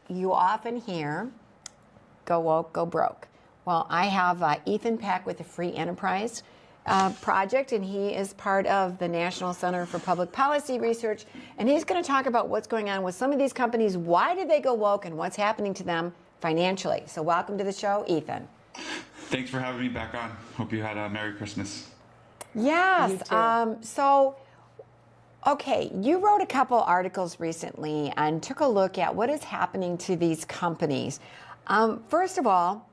you often hear, go woke, go broke. Well, I have Ethan Peck with the Free Enterprise Project, and he is part of the National Center for Public Policy Research, and he's going to talk about what's going on with some of these companies, why did they go woke, and what's happening to them financially. So welcome to the show, Ethan. Thanks for having me back on. Hope you had a Merry Christmas. Yes. Okay, you wrote a couple articles recently and took a look at what is happening to these companies. First of all,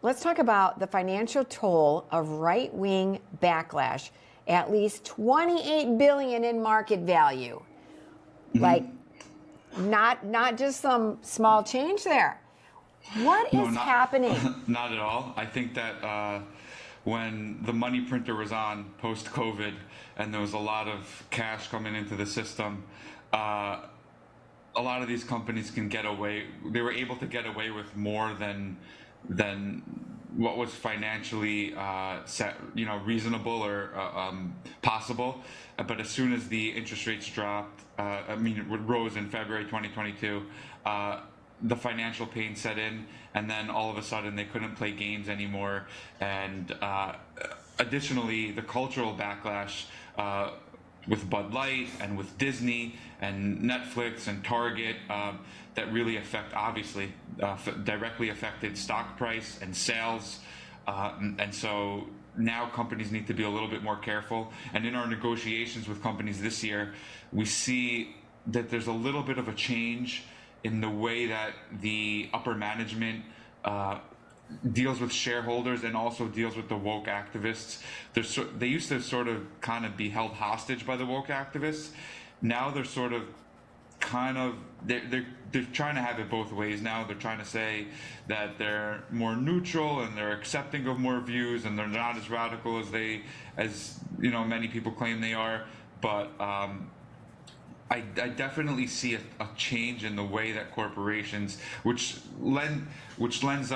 let's talk about the financial toll of right-wing backlash. At least $28 billion in market value. Mm-hmm. Like, not just some small change there. What is happening? Not at all. I think that when the money printer was on post-COVID and there was a lot of cash coming into the system, a lot of these companies can get away. They were able to get away with more than what was financially reasonable or possible. But as soon as the interest rates dropped, it rose in February 2022. The financial pain set in, and then all of a sudden they couldn't play games anymore. And additionally, the cultural backlash with Bud Light and with Disney and Netflix and Target that really directly affected stock price and sales. And so now companies need to be a little bit more careful. And in our negotiations with companies this year, we see that there's a little bit of a change in the way that the upper management deals with shareholders and also deals with the woke activists. They used to sort of kind of be held hostage by the woke activists. Now they're sort of they're trying to have it both ways now. They're trying to say that they're more neutral and they're accepting of more views and they're not as radical as many people claim they are. But I definitely see a change in the way that corporations, which lends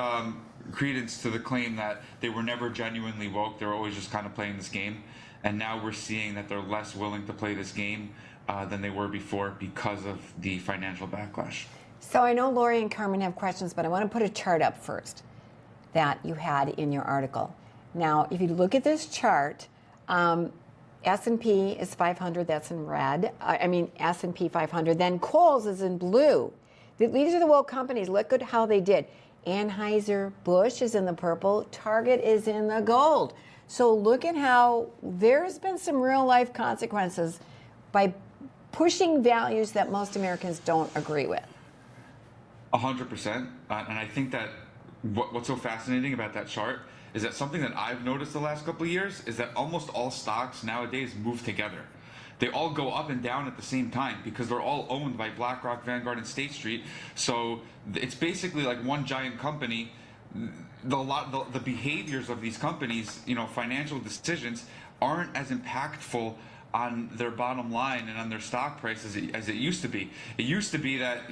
credence to the claim that they were never genuinely woke. They were always just kind of playing this game. And now we're seeing that they're less willing to play this game than they were before because of the financial backlash. So I know Lori and Carmen have questions, but I want to put a chart up first that you had in your article. Now, if you look at this chart, S&P is 500, that's in red. S&P 500. Then Kohl's is in blue. These are the woke companies. Look at how they did. Anheuser-Busch is in the purple. Target is in the gold. So look at how there's been some real-life consequences by pushing values that most Americans don't agree with. 100%. And I think that what's so fascinating about that chart is that something that I've noticed the last couple of years is that almost all stocks nowadays move together. They all go up and down at the same time because they're all owned by BlackRock, Vanguard, and State Street. So it's basically like one giant company. The behaviors of these companies, financial decisions, aren't as impactful on their bottom line and on their stock price as it used to be. It used to be that,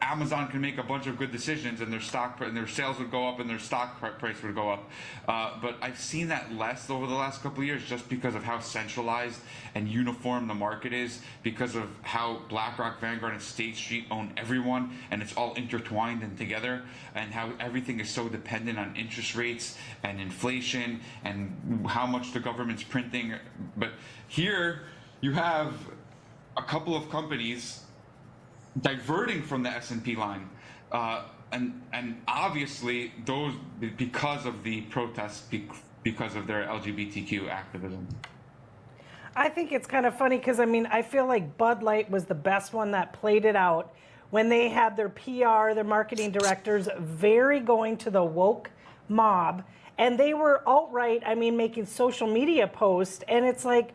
Amazon can make a bunch of good decisions and their sales would go up and their stock price would go up. But I've seen that less over the last couple of years just because of how centralized and uniform the market is, because of how BlackRock, Vanguard, and State Street own everyone, and it's all intertwined and together, and how everything is so dependent on interest rates and inflation and how much the government's printing. But here you have a couple of companies diverting from the S&P line, and obviously those because of the protests, because of their LGBTQ activism. I think it's kind of funny because I feel like Bud Light was the best one that played it out when they had their PR, their marketing directors very going to the woke mob, and they were outright, making social media posts, and it's like,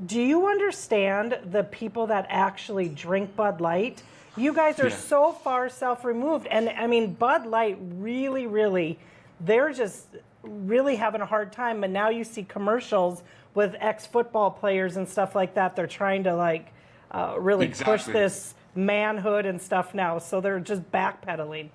do you understand the people that actually drink Bud Light? You guys are so far self-removed. And Bud Light really, they're just really having a hard time. And now you see commercials with ex-football players and stuff like that. They're trying to really push this manhood and stuff now. So they're just backpedaling.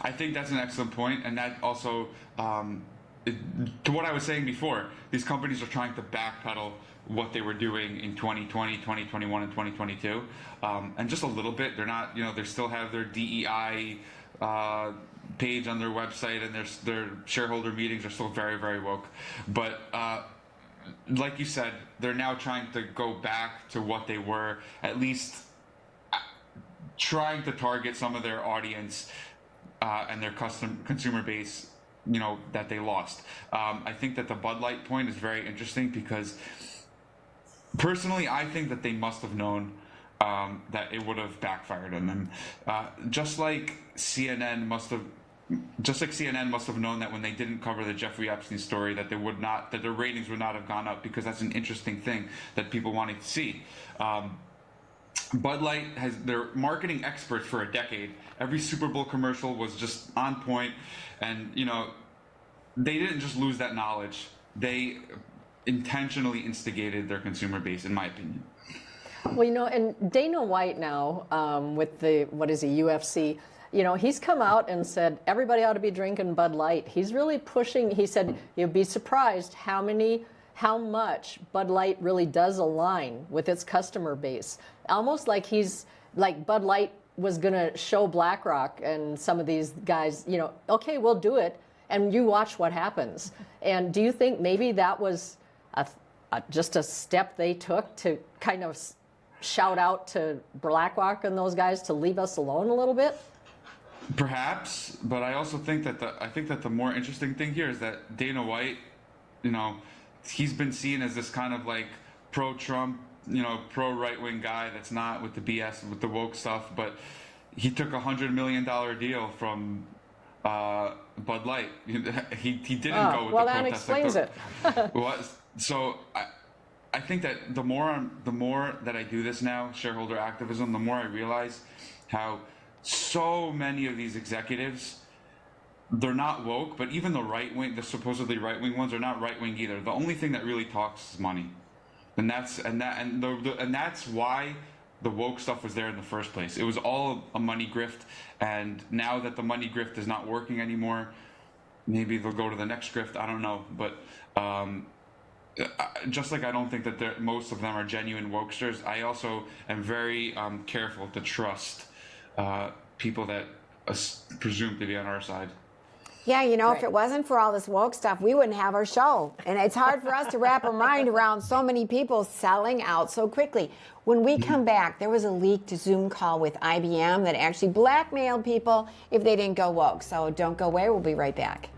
I think that's an excellent point. And that also, to what I was saying before, these companies are trying to backpedal what they were doing in 2020, 2021, and 2022. And just a little bit, they're not, they still have their DEI page on their website, and their shareholder meetings are still very, very woke. But like you said, they're now trying to go back to what they were, at least trying to target some of their audience and their consumer base, that they lost. I think that the Bud Light point is very interesting because personally, I think that they must have known that it would have backfired on them. Just like CNN must have known that when they didn't cover the Jeffrey Epstein story, that their ratings would not have gone up, because that's an interesting thing that people wanted to see. Bud Light they're marketing experts for a decade. Every Super Bowl commercial was just on point, and they didn't just lose that knowledge. They intentionally instigated their consumer base, in my opinion. Well, and Dana White now, with the, UFC, he's come out and said everybody ought to be drinking Bud Light. He's really pushing. He said you'd be surprised how much Bud Light really does align with its customer base. Almost like Bud Light was going to show BlackRock and some of these guys, okay, we'll do it, and you watch what happens. And do you think maybe that was just a step they took to kind of shout out to BlackRock and those guys to leave us alone a little bit? Perhaps, but I also think that the more interesting thing here is that Dana White, he's been seen as this kind of like pro-Trump, pro right-wing guy that's not with the BS, with the woke stuff, but he took $100 million deal from Bud Light. He didn't go with well, the that protest. explains it. So I think that the more that I do this now, shareholder activism, the more I realize how so many of these executives, they're not woke, but even the supposedly right-wing ones are not right-wing either. The only thing that really talks is money, and that's why the woke stuff was there in the first place. It was all a money grift, and now that the money grift is not working anymore, maybe they'll go to the next grift. I don't know, but just like I don't think that most of them are genuine wokesters, I also am very careful to trust people that presume to be on our side. Yeah, Right. if it wasn't for all this woke stuff, we wouldn't have our show. And it's hard for us to wrap our mind around so many people selling out so quickly. When we come back, there was a leaked Zoom call with IBM that actually blackmailed people if they didn't go woke. So don't go away. We'll be right back.